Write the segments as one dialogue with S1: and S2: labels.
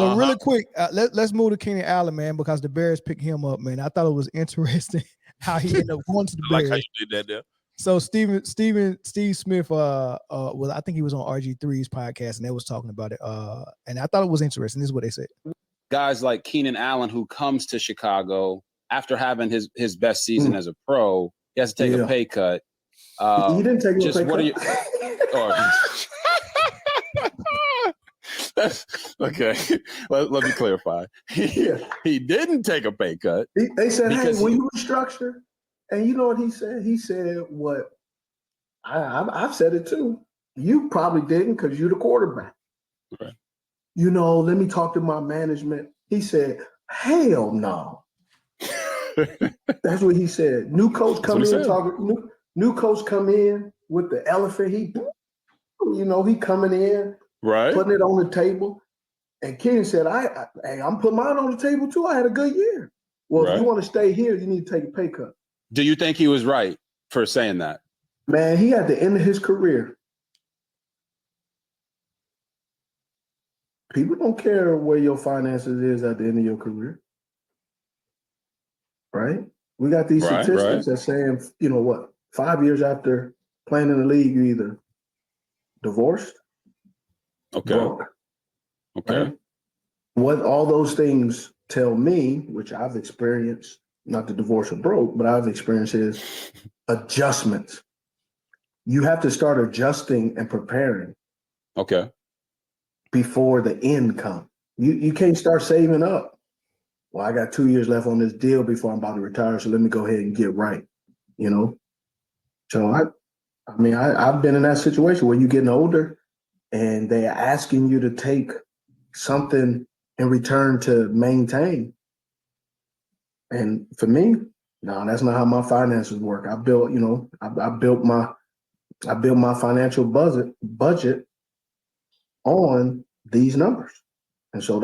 S1: So really quick, let's move to Keenan Allen, man, because the Bears picked him up, man. I thought it was interesting how he ended up going to the Bears.
S2: Like how you did that there.
S1: So Steve Smith, well, I think he was on RG3's podcast, and they was talking about it. And I thought it was interesting. This is what they said.
S3: Guys like Keenan Allen, who comes to Chicago after having his best season as a pro, he has to take a pay cut.
S4: He didn't take a pay cut.
S3: Okay. Let me clarify. He didn't take a pay cut.
S4: They said, hey, when you restructure, and you know what he said? He said what I've said it too. You probably didn't because you're the quarterback.
S3: Right.
S4: You know, let me talk to my management. He said, hell no. That's what he said. New coach come in with the elephant. He coming in,
S3: right,
S4: putting it on the table. And Keenan said, I'm putting mine on the table too. I had a good year. Well, if you want to stay here, you need to take a pay cut.
S3: Do you think he was right for saying that?
S4: Man, he at the end of his career. People don't care where your finances is at the end of your career. Right? We got these statistics that saying, 5 years after playing in the league, you either divorced, broke.
S3: Okay.
S4: Right? What all those things tell me, which I've experienced, not the divorce or broke, but I've experienced is adjustments. You have to start adjusting and preparing.
S3: Okay.
S4: Before the end comes. You can't start saving up. Well, I got 2 years left on this deal before I'm about to retire, so let me go ahead and get right. So I've been in that situation where you're getting older and they're asking you to take something in return to maintain. And for me, no, that's not how my finances work. I built my financial budget on these numbers. And so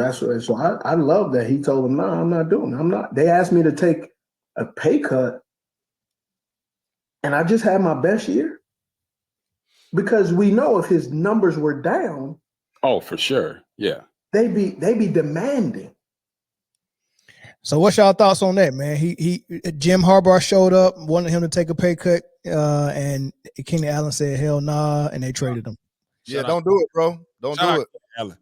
S4: I love that he told them, no, I'm not doing it. I'm not. They asked me to take a pay cut and I just had my best year because we know if his numbers were down.
S3: Oh, for sure. Yeah.
S4: They be demanding.
S1: So what's y'all thoughts on that, man? Jim Harbaugh showed up, wanted him to take a pay cut, and Keenan Allen said, hell nah, and they traded him.
S5: Yeah, don't do it, bro. Don't do it.
S2: Allen.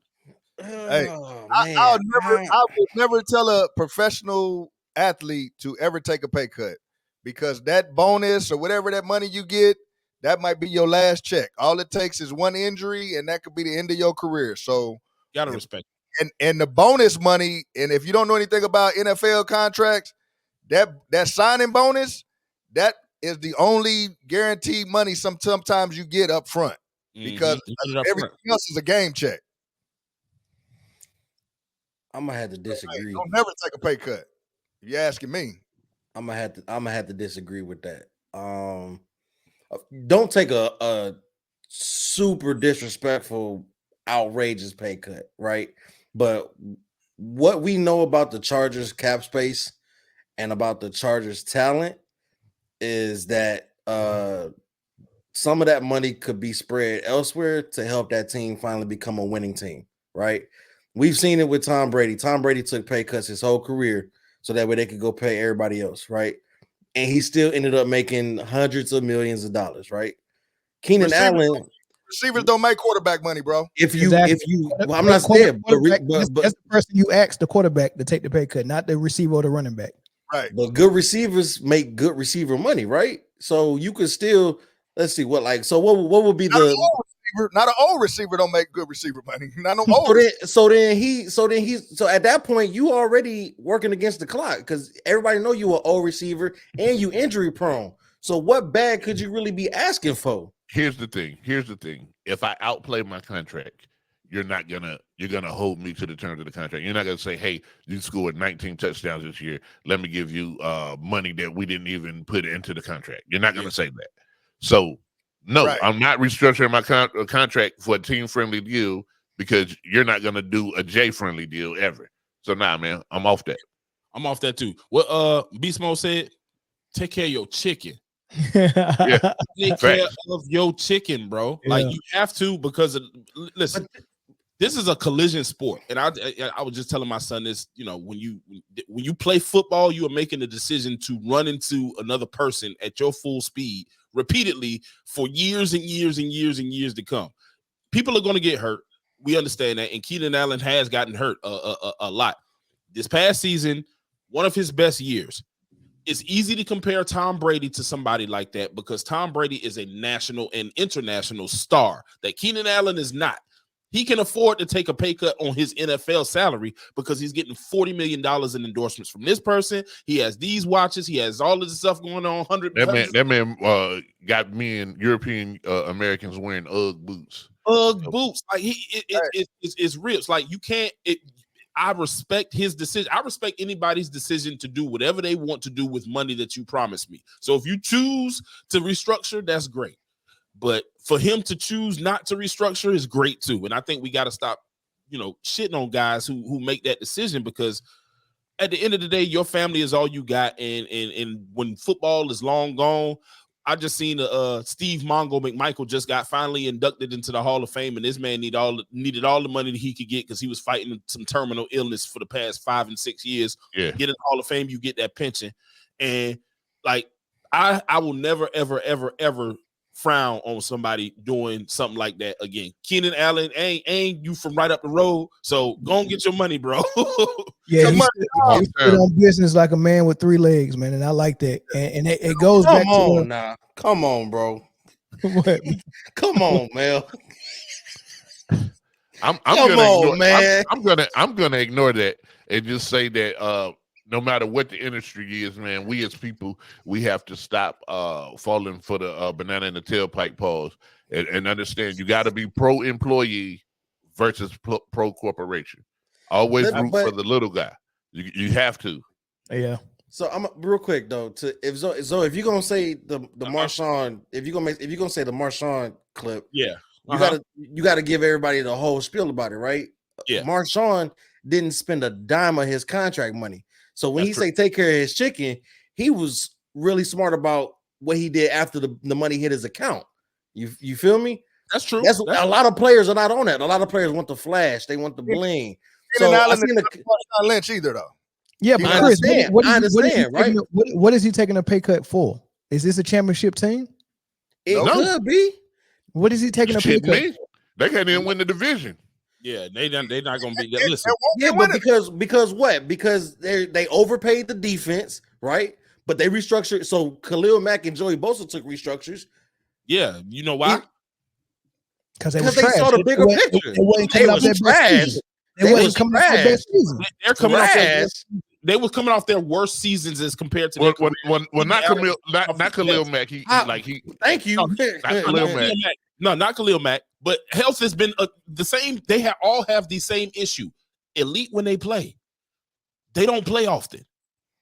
S5: Hey, I would never tell a professional athlete to ever take a pay cut because that bonus or whatever that money you get, that might be your last check. All it takes is one injury, and that could be the end of your career. So
S2: you gotta respect.
S5: And the bonus money, and if you don't know anything about NFL contracts, that signing bonus, that is the only guaranteed money sometimes you get up front because everything else is a game check.
S6: I'm gonna have to disagree.
S5: Don't never take a pay cut. If you're asking me,
S6: I'm gonna have to disagree with that. Don't take a super disrespectful, outrageous pay cut, right? But what we know about the Chargers cap space and about the Chargers talent is that some of that money could be spread elsewhere to help that team finally become a winning team, right? We've seen it with Tom Brady. Tom Brady took pay cuts his whole career so that way they could go pay everybody else, right? And he still ended up making hundreds of millions of dollars, right? Keenan Allen.
S5: Receivers don't make quarterback money, bro.
S1: Well, I'm not saying, but that's the person you ask the quarterback to take the pay cut, not the receiver or the running back.
S5: Right.
S6: But good receivers make good receiver money, right? So you could still what would be
S5: not an old receiver don't make good receiver money. Not no old.
S6: So at that point you already working against the clock because everybody know you an old receiver and you injury prone. So what bag could you really be asking for?
S2: Here's the thing. If I outplay my contract, you're gonna hold me to the terms of the contract. You're not gonna say, hey, you scored 19 touchdowns this year. Let me give you money that we didn't even put into the contract. You're not gonna say that. So no, right. I'm not restructuring my contract for a team-friendly deal because you're not gonna do a J-friendly deal ever. So nah, man, I'm off that.
S7: I'm off that too. What Beast Mode said, take care of your chicken.
S2: Yeah.
S7: Take care of your chicken, bro. Yeah. Like you have to because listen, this is a collision sport, and I was just telling my son this. You know, when you play football, you are making the decision to run into another person at your full speed repeatedly for years and years and years and years to come. People are going to get hurt. We understand that, and Keenan Allen has gotten hurt a lot this past season. One of his best years. It's easy to compare Tom Brady to somebody like that because Tom Brady is a national and international star that Keenan Allen is not. He can afford to take a pay cut on his NFL salary because he's getting $40 million in endorsements from this person. He has these watches. He has all of this stuff going on.
S2: That man got me and European Americans wearing UGG boots.
S7: UGG boots. Like it's real. It's like you can't. I respect his decision. I respect anybody's decision to do whatever they want to do with money that you promised me. So if you choose to restructure, that's great. But for him to choose not to restructure is great too. And I think we got to stop, shitting on guys who make that decision, because at the end of the day, your family is all you got. And when football is long gone, I just seen Steve Mongo McMichael just got finally inducted into the Hall of Fame, and this man needed all the money that he could get because he was fighting some terminal illness for the past 5 and 6 years.
S2: Yeah.
S7: Get in the Hall of Fame, you get that pension. And like I will never, ever, ever, ever frown on somebody doing something like that again. Keenan Allen ain't you from right up the road, so go and get your money, bro.
S1: Yeah, he stood on business like a man with 3 legs, man, and I like that. And it goes back to
S6: come on, bro.
S1: What?
S6: Come on, man.
S2: I'm gonna ignore that and just say that no matter what the industry is, man, we as people, we have to stop falling for the banana in the tailpipe pause and understand you got to be pro-employee versus pro-corporation. Always root for the little guy. You have to.
S1: Yeah.
S6: So I'm real quick though. If you're gonna say the Marshawn, if you're gonna say the Marshawn clip,
S7: yeah,
S6: you gotta give everybody the whole spiel about it, right?
S7: Yeah.
S6: Marshawn didn't spend a dime of his contract money. So when he say take care of his chicken, he was really smart about what he did after the money hit his account. You feel me?
S7: That's true.
S6: That's a lot of players are not on that. A lot of players want the flash, they want the bling. So I seen
S5: not Lynch either though.
S1: Yeah, but Chris,
S6: right?
S1: What is he taking a pay cut for? Is this a championship team?
S6: It could be.
S1: What is he taking a pay cut?
S2: They can't even win the division.
S7: Yeah, they're not gonna be that. Listen,
S6: yeah, but because what? Because they overpaid the defense, right? But they restructured. So Khalil Mack and Joey Bosa took restructures.
S7: Yeah, you know why?
S1: Because they
S6: saw the bigger picture. They was trash.
S1: They wasn't coming off their best season.
S7: They're coming off they were coming off their worst seasons as compared to
S2: not Khalil Mack.
S6: Thank you.
S7: Not Khalil Mack. But health has been the same. They all have the same issue. Elite when they play, they don't play often.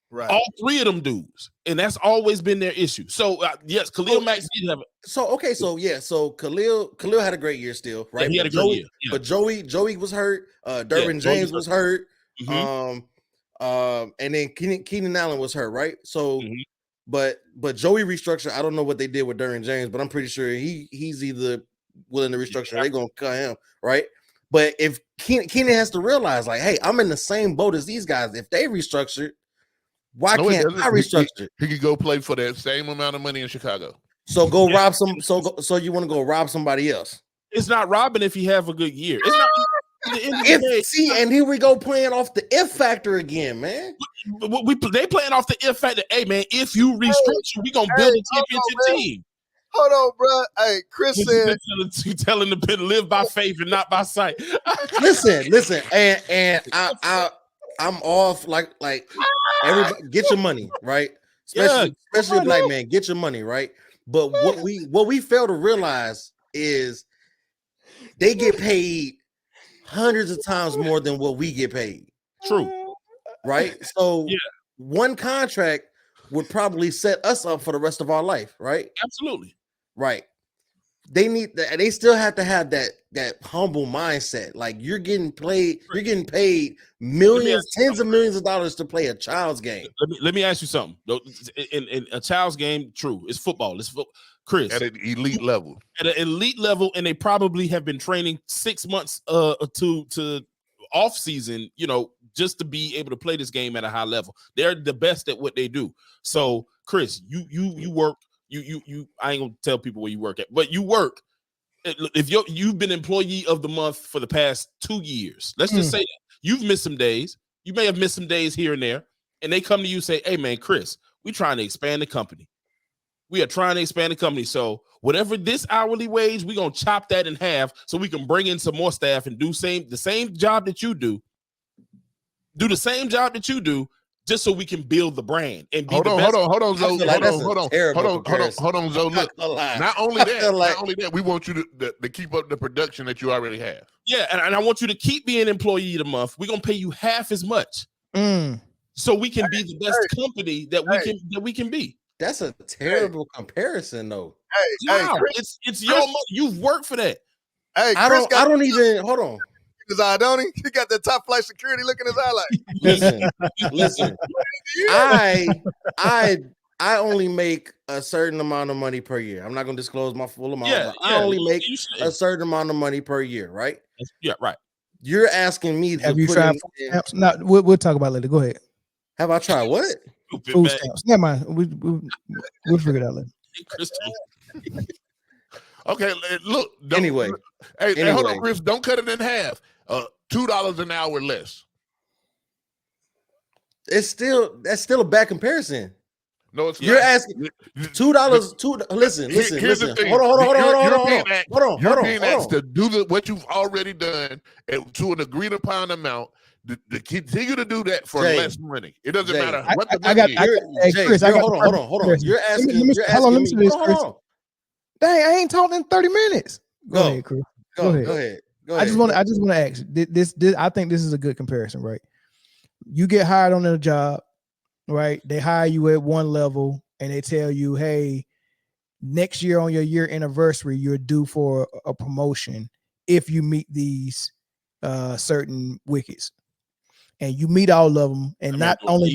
S5: Right.
S7: All 3 of them dudes, and that's always been their issue. So yes, Khalil Mack did have it.
S6: So Khalil had a great year still, right?
S7: Yeah, he had a great year. Yeah.
S6: But Joey was hurt. Derwin James was hurt. And then Keenan Allen was hurt, right? So, but Joey restructured. I don't know what they did with Derwin James, but I'm pretty sure he's either willing to restructure. They're gonna cut him, right? But if Keenan has to realize, like, hey, I'm in the same boat as these guys. If they restructured, why can't I restructure?
S2: He could go play for that same amount of money in Chicago.
S6: So go rob some. So you want to go rob somebody else?
S7: It's not robbing if he have a good year. It's not.
S6: And here we go playing off the if factor again, man.
S7: They playing off the if factor. Hey, man, if you restructure, we gonna build a championship team.
S5: Hold on, bro. Hey, Chris said
S7: telling the pit live by faith and not by sight.
S6: listen, and I'm off like everybody get your money, right? Especially a black man, get your money, right? But what we fail to realize is they get paid hundreds of times more than what we get paid.
S7: True.
S6: Right? So one contract would probably set us up for the rest of our life, right?
S7: Absolutely.
S6: Right. They still have to have that humble mindset. Like you're getting paid millions, tens of millions of dollars to play a child's game.
S7: Let me ask you something. In a child's game, true, it's football. Chris,
S2: at an elite level.
S7: At an elite level, and they probably have been training 6 months to off season, just to be able to play this game at a high level. They're the best at what they do. So, Chris, you work. You I ain't gonna tell people where you work at, but you work. If you've been employee of the month for the past 2 years, let's just say that you've missed some days. You may have missed some days here and there, and they come to you and say, "Hey, man, Chris, we're trying to expand the company. We are trying to expand the company. So whatever this hourly wage, we're gonna chop that in half so we can bring in some more staff and do the same job that you do. Do the same job that you do, just so we can build the brand and be
S2: hold on, Zoe. Hold on, Zoe. Look, not only that, we want you to keep up the production that you already have.
S7: Yeah, and I want you to keep being employee of the month. We're gonna pay you half as much, so we can be the best company that we can be.
S6: That's a terrible comparison, though.
S7: It's your money. You've worked for that.
S5: Hey,
S6: I don't even hold on.
S5: His eye, don't he? He got the top flight security look in his eye like.
S6: Listen. I only make a certain amount of money per year. I'm not gonna disclose my full amount. But I only make a certain amount of money per year, right?
S7: Yeah, right.
S6: You're asking me to
S1: have you tried food stamps? No, we'll talk about it later. Go ahead.
S6: Have I tried what?
S1: Food stamps. Never mind. We'll figure it out later.
S2: Okay, look.
S6: Anyway,
S2: hold on, Chris. Don't cut it in half. $2 an hour less.
S6: That's still a bad comparison.
S2: No, it's
S6: You're
S2: not.
S6: asking $2. Listen.
S2: Here's the thing.
S6: Hold on.
S2: You're being asked to do what you've already done to an agreed upon amount. To continue to do that for less money. It doesn't matter what the money is.
S1: Chris,
S6: hold on. You're asking. Hold on.
S1: Dang, I ain't talking in 30 minutes. Go ahead, Chris. Go ahead. I just want to ask this. I think this is a good comparison, right? You get hired on a job, right? They hire you at one level, and they tell you, "Hey, next year on your year anniversary, you're due for a promotion if you meet these certain wickets." And you meet all of them, and not only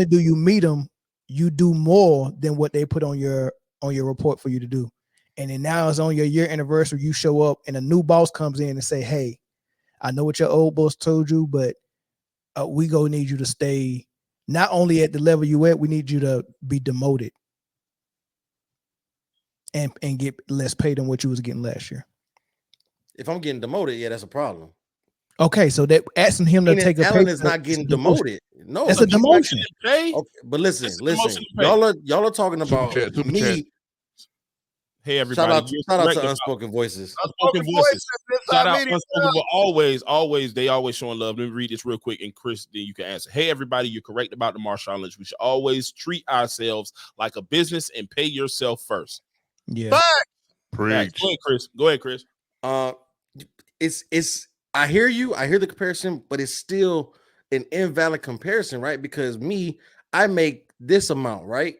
S1: do you meet them, you do more than what they put on your report for you to do. And then now it's on your year anniversary, you show up and a new boss comes in and say, "Hey, I know what your old boss told you, but we gonna need you to stay not only at the level you at, we need you to be demoted and get less pay than what you was getting last year."
S6: If I'm getting demoted, yeah, that's a problem.
S1: Okay, so that asking him to take a pay
S6: Allen is not getting demoted. No,
S1: that's a demotion.
S6: Okay, but listen. Y'all are talking about me.
S7: Hey, everybody!
S6: Shout out to Unspoken Voices.
S7: Unspoken Voices. Shout out Unspoken. They always showing love. Let me read this real quick, and Chris, then you can answer. Hey, everybody! You're correct about the Marshawn Lynch. We should always treat ourselves like a business and pay yourself first.
S1: Yeah.
S2: Preach.
S7: Go ahead, Chris.
S6: It's. I hear you. I hear the comparison, but it's still an invalid comparison, right? Because I make this amount, right?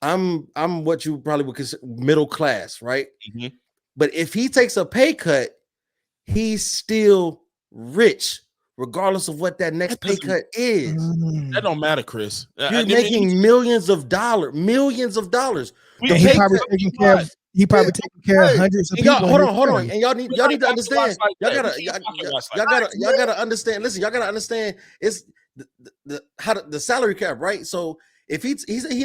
S6: I'm what you probably would consider middle class, right?
S7: Mm-hmm.
S6: But if he takes a pay cut, he's still rich, regardless of what that next pay cut is.
S7: That don't matter, Chris.
S6: You're making millions of dollars.
S1: He probably taking care of hundreds of people.
S6: Hold on. And y'all need to understand. Y'all gotta understand. Listen, y'all gotta understand. It's the salary cap, right? So if he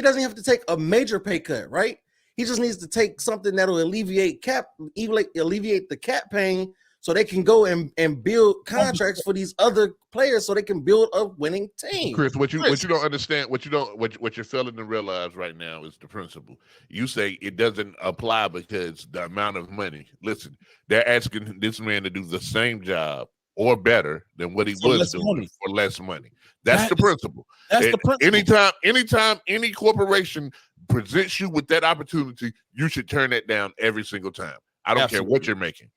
S6: doesn't have to take a major pay cut, right? He just needs to take something that'll alleviate the cap pain, so they can go and build contracts for these other players, so they can build a winning team.
S2: Chris, what you don't understand, what you're failing to realize right now is the principle. You say it doesn't apply because the amount of money. Listen, they're asking this man to do the same job or better than what he was doing for less money. That's the principle.
S7: That's the principle.
S2: Anytime any corporation presents you with that opportunity, you should turn that down every single time. I don't care what you're making.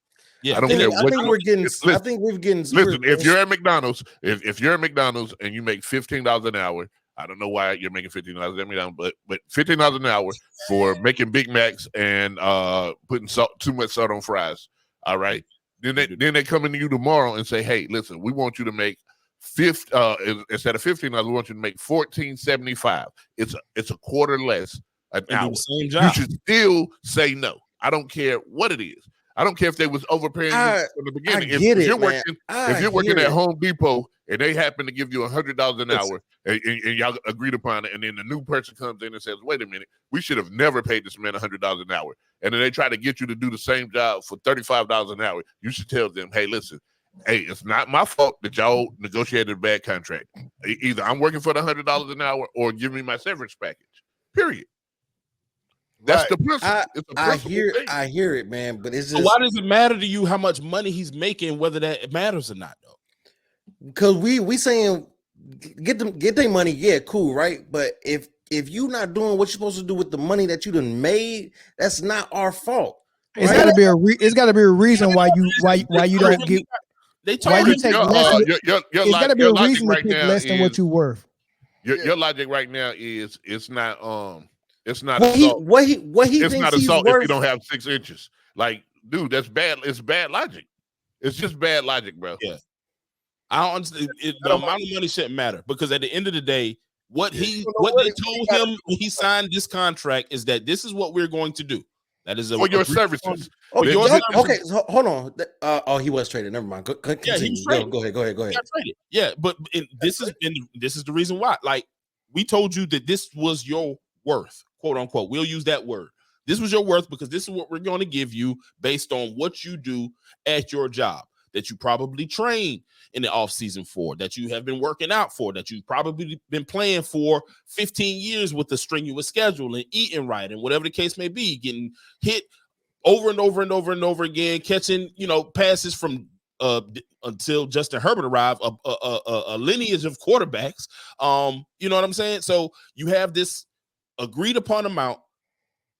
S7: Yeah,
S2: I don't care.
S6: I think we're getting.
S2: Listen, if you're at McDonald's, if you're at McDonald's and you make $15 an hour, I don't know why you're making $15 at McDonald's, but $15 an hour for making Big Macs and putting too much salt on fries. All right, then they come into you tomorrow and say, "Hey, listen, we want you to make instead of $15, we want you to make $14.75. It's a quarter less an hour,
S7: same job.
S2: you should still say no. I don't care what it is. I don't care if they was overpaying you from the beginning. If you're working at Home Depot and they happen to give you $100 an hour and y'all agreed upon it, and then the new person comes in and says, wait a minute, we should have never paid this man $100 an hour. And then they try to get you to do the same job for $35 an hour. You should tell them, hey, listen, hey, it's not my fault that y'all negotiated a bad contract. Either I'm working for the $100 an hour or give me my severance package, period. That's the principle.
S6: I hear it, man. But it's just,
S7: why does it matter to you how much money he's making, whether that matters or not, though?
S6: Because we saying get their money, yeah, cool, right? But if you're not doing what you're supposed to do with the money that you done made, that's not our fault.
S1: It's got to be it's got to be a reason why you don't get.
S7: They told you
S1: take less. It's got to be a reason to take less than what you're worth.
S2: Your logic right now is it's not it's not
S6: what he
S2: it's not assault
S6: if
S2: you don't have 6 inches. Like, dude, that's bad. It's bad logic. It's just bad logic, bro.
S7: Yeah. I don't understand. The amount of money shouldn't matter, because at the end of the day, what they told him when he signed this contract is that this is what we're going to do. That is
S2: for your services.
S6: Okay, so hold on. He was traded. Never mind.
S7: Yeah, he was traded.
S6: Go ahead.
S7: Yeah, but this is the reason why. Like, we told you that this was your worth, quote unquote. We'll use that word. This was your worth because this is what we're going to give you based on what you do at your job, that you probably train in the offseason for, that you have been working out for, that you've probably been playing for 15 years with a strenuous schedule and eating right and whatever the case may be, getting hit over and over and over and over again, catching, passes from until Justin Herbert arrived, a lineage of quarterbacks. You know what I'm saying? So you have this agreed upon amount,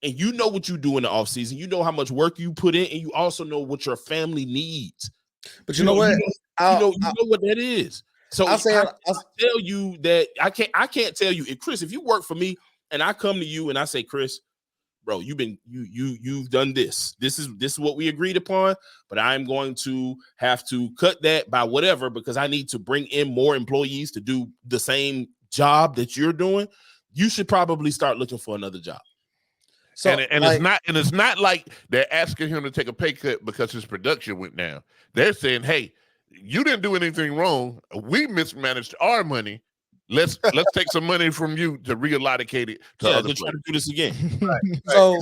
S7: and you know what you do in the offseason. You know how much work you put in, and you also know what your family needs.
S6: But you know what?
S7: You know what that is. So I'll tell you that I can't tell you, Chris, if you work for me and I come to you and I say, Chris, bro, you've done this. This is what we agreed upon, but I'm going to have to cut that by whatever because I need to bring in more employees to do the same job that you're doing. You should probably start looking for another job.
S2: So, it's not like they're asking him to take a pay cut because his production went down. They're saying, hey, you didn't do anything wrong. We mismanaged our money. Let's take some money from you to reallocate it to other
S7: try to do this again.
S6: Right. So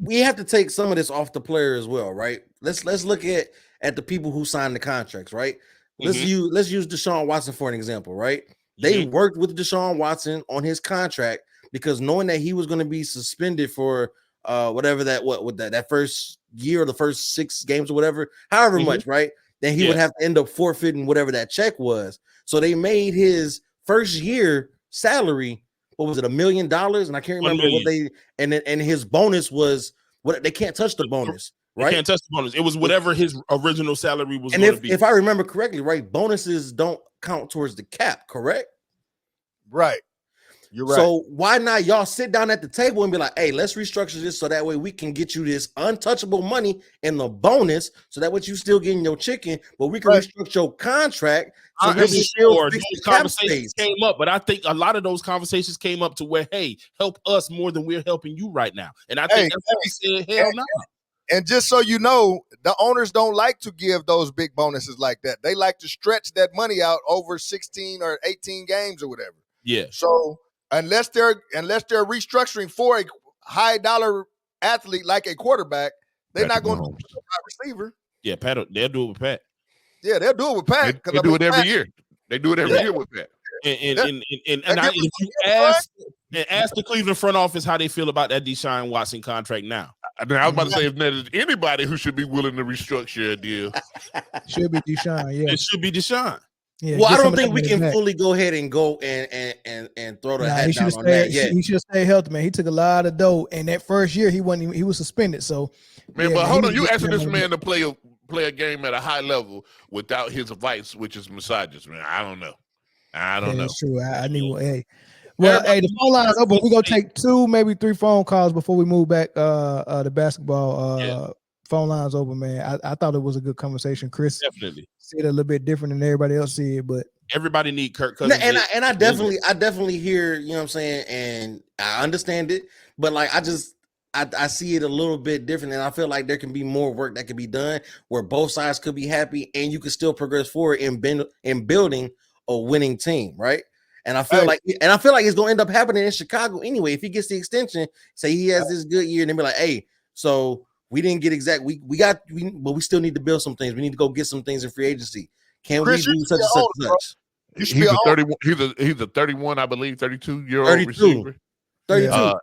S6: we have to take some of this off the player as well, right? Let's look at the people who signed the contracts, right? Let's use Deshaun Watson for an example, right? They worked with Deshaun Watson on his contract because knowing that he was going to be suspended for whatever that first year or the first 6 games or whatever, however much, right? Then he would have to end up forfeiting whatever that check was. So they made his first year salary, what was it, $1 million? And I can't remember what and his bonus was what they can't touch the bonus, right?
S7: They can't touch the bonus. It was whatever his original salary was going to be.
S6: If I remember correctly, right, bonuses don't count towards the cap, correct?
S5: Right. You're right.
S6: So why not y'all sit down at the table and be like, hey, let's restructure this so that way we can get you this untouchable money in the bonus so that way you still getting your chicken, but we can restructure your contract so we can still fix the cap space.
S7: Came up, but I think a lot of those conversations came up to where, hey, help us more than we're helping you right now. And I think that's what he said, hell no.
S5: And just so you know, the owners don't like to give those big bonuses like that. They like to stretch that money out over 16 or 18 games or whatever.
S7: Yeah.
S5: So unless they're restructuring for a high dollar athlete like a quarterback, they're not going to do it with a wide receiver.
S7: Yeah, Pat, they'll do it with Pat.
S5: Yeah, they'll do it with Pat.
S2: They do it every year. They do it every year with Pat.
S7: And if you ask the Cleveland front office how they feel about that Deshaun Watson contract now.
S2: I was about to say, if there's anybody who should be willing to restructure a deal,
S1: should be Deshaun. Yeah,
S7: it should be Deshaun.
S6: Yeah, well, I don't think we can fully go ahead and go and throw the hat down on that yet.
S1: He should stay healthy, man. He took a lot of dough, and that first year he was suspended. So,
S2: man, but hold on, you asking this man to play a game at a high level without his vice, which is massages, man. I don't know.
S1: That's true. I need one. Hey, well, the phone line is open. We're gonna take 2, maybe 3 phone calls before we move back. The basketball phone lines open, man. I thought it was a good conversation. Chris
S7: definitely
S1: see it a little bit different than everybody else see it, but
S7: Everybody need Kirk Cousins.
S6: And I definitely hear, you know what I'm saying, and I understand it, but like I see it a little bit different, and I feel like there can be more work that can be done where both sides could be happy, and you can still progress forward in building a winning team, right? And I feel like it's gonna end up happening in Chicago anyway. If he gets the extension, say he has this good year, and then be like, hey, so we didn't get but we still need to build some things. We need to go get some things in free agency. Can Chris, we do such and such and such?
S2: He's a 31. He's a 31, I believe, 32-year-old receiver.
S6: 32.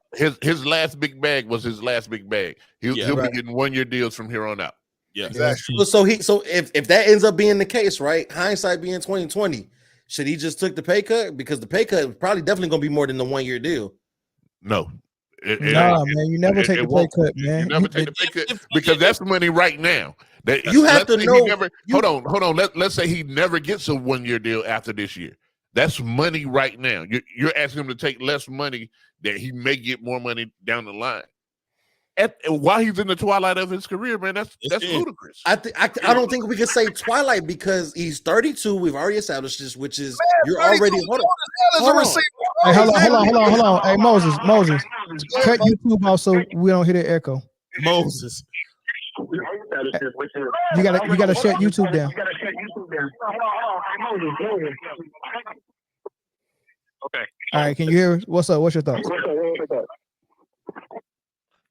S2: His last big bag was his last big bag. He'll be getting 1-year deals from here on out.
S7: Yeah,
S6: exactly. So if that ends up being the case, right? Hindsight being 2020, should he just took the pay cut? Because the pay cut is probably definitely going to be more than the 1-year deal.
S2: No.
S1: Man, you never take the pay cut, man.
S2: You never take the pay cut because that's money right now.
S6: You have to know.
S2: Hold on. Let's say he never gets a 1-year deal after this year. That's money right now. You're asking him to take less money that he may get more money down the line. While he's in the twilight of his career, man, that's ludicrous.
S6: I don't think we can say twilight because he's 32. We've already established this, which is you're already. Hold on.
S1: Hey, hold on. Hey, Moses, cut YouTube off so we don't hear the echo.
S7: Moses.
S1: You gotta shut YouTube down.
S8: Okay.
S1: All right, can you hear us? What's up? What's your thoughts?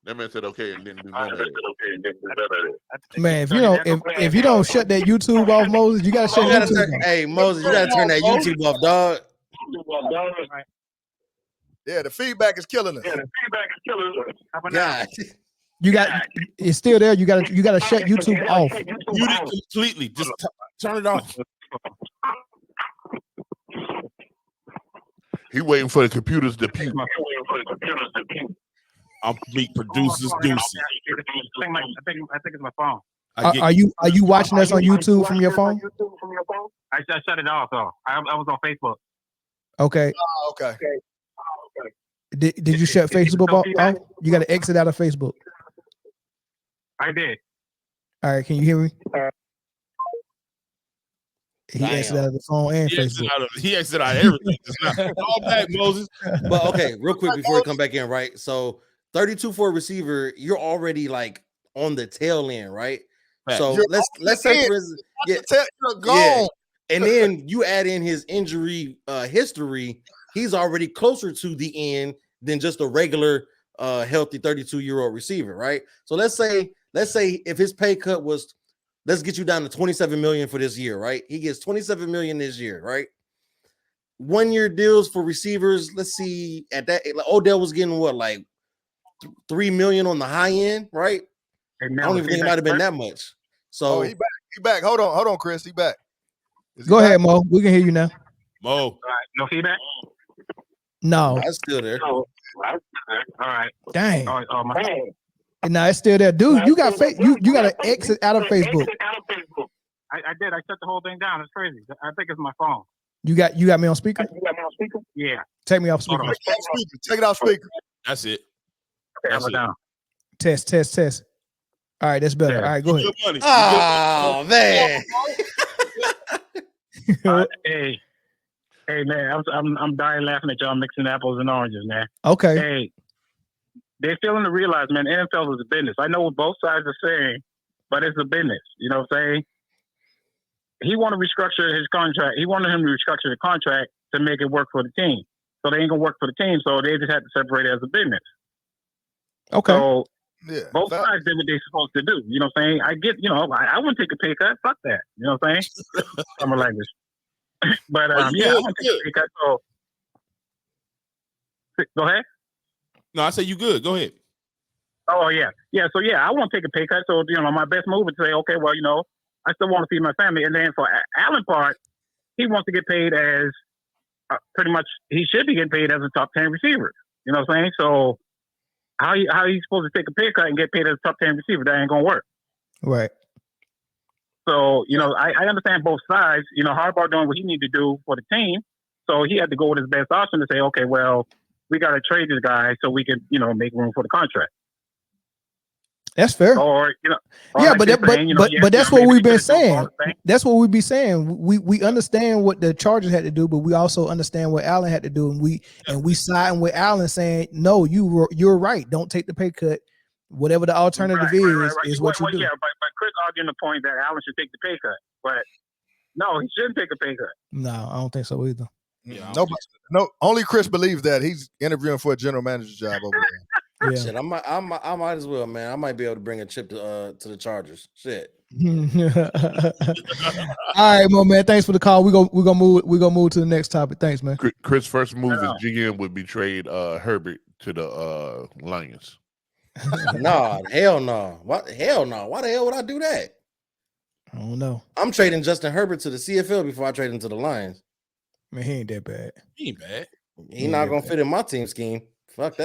S2: That man said okay and didn't do none of it.
S1: Man, if you don't shut that YouTube off, Moses, you gotta shut YouTube off.
S6: Hey, Moses, you gotta turn that YouTube off, dog.
S5: Yeah, the feedback is killing us.
S6: God.
S1: It's still there. You gotta shut YouTube off.
S7: Mute it completely. Just turn it off.
S2: He waiting for the computers to pew.
S7: I'll meet producers Deucey.
S8: I think it's my phone.
S1: Are you watching us on YouTube from your phone?
S8: I shut it off though. I was on Facebook.
S1: Okay.
S5: Oh, okay.
S1: Did you shut Facebook off? You got to exit out of Facebook.
S8: I did.
S1: All right. Can you hear me? He exited out of the phone and Facebook.
S7: He exited out of everything. All back, Moses.
S6: But okay, real quick before we come back in, right? So 32 for a receiver, you're already like on the tail end, right? So let's say for instance,
S5: you're gone.
S6: And then you add in his injury history, he's already closer to the end than just a regular healthy 32-year-old receiver, right? So let's say if his pay cut was, let's get you down to 27 million for this year, right? He gets 27 million this year, right? 1-year deals for receivers. Let's see, at that Odell was getting what, like 3 million on the high end, right? I don't even think it might have been that much. So
S5: he back. Hold on, Chris. He back.
S1: Go ahead, Mo. We can hear you now.
S7: Mo.
S8: All right. No feedback?
S1: No.
S6: That's still there.
S8: All right.
S1: Dang.
S8: No,
S1: it's still there. Dude, you got you got to exit out of Facebook.
S8: I did. I shut the whole thing down. It's crazy. I think it's my phone.
S1: You got me on speaker?
S8: Yeah.
S1: Take me off speaker.
S5: Take it off speaker.
S7: That's it.
S8: That's down.
S1: Test. All right, that's better. All right, go ahead.
S6: Oh man.
S8: Hey man, I'm dying laughing at y'all mixing apples and oranges, man.
S1: Okay.
S8: Hey, they're failing to realize, man, NFL is a business. I know what both sides are saying, but it's a business. You know what I'm saying? He wanted to restructure his contract. He wanted him to restructure the contract to make it work for the team. So they ain't gonna work for the team. So they just had to separate it as a business.
S1: Okay.
S8: So both sides did what they're supposed to do. You know what I'm saying? I get, I wouldn't take a pay cut. Fuck that. You know what I'm saying? Summer language. But I wouldn't take a pay cut. So go ahead.
S7: No, I say you good. Go ahead.
S8: Oh yeah. So I won't take a pay cut. So my best move is to say, okay, well, I still want to feed my family. And then for Allen part, he wants to get paid as pretty much he should be getting paid as a top 10 receiver. You know what I'm saying? So how are you supposed to take a pay cut and get paid as a top 10 receiver? That ain't gonna work.
S1: Right.
S8: So I understand both sides. Harbaugh doing what he needed to do for the team, so he had to go with his best option to say, okay, well, we got to trade this guy so we can make room for the contract.
S1: That's fair.
S8: Or you know,
S1: yeah, but that's what we've been saying. That's what we be saying. We understand what the Chargers had to do, but we also understand what Allen had to do, and we siding with Allen saying, no, you're right. Don't take the pay cut. Whatever the alternative is what you do.
S8: Yeah, but Chris arguing the point that Allen should take the pay cut, but no, he shouldn't take a pay cut.
S1: No, I don't think so either.
S5: Yeah, only Chris believes that. He's interviewing for a general manager's job over
S6: there. Yeah. Shit, I might as well, man. I might be able to bring a chip to the Chargers. Shit.
S1: All right, man. Thanks for the call. We're gonna move to the next topic. Thanks, man.
S2: Chris' first move as GM would be trade Herbert to the Lions.
S6: Nah, hell no. What? Hell no. Why the hell would I do that?
S1: I don't know.
S6: I'm trading Justin Herbert to the CFL before I trade him to the Lions.
S1: Man, he ain't that bad.
S7: He ain't bad.
S6: He's not gonna fit in my team scheme. Fuck that.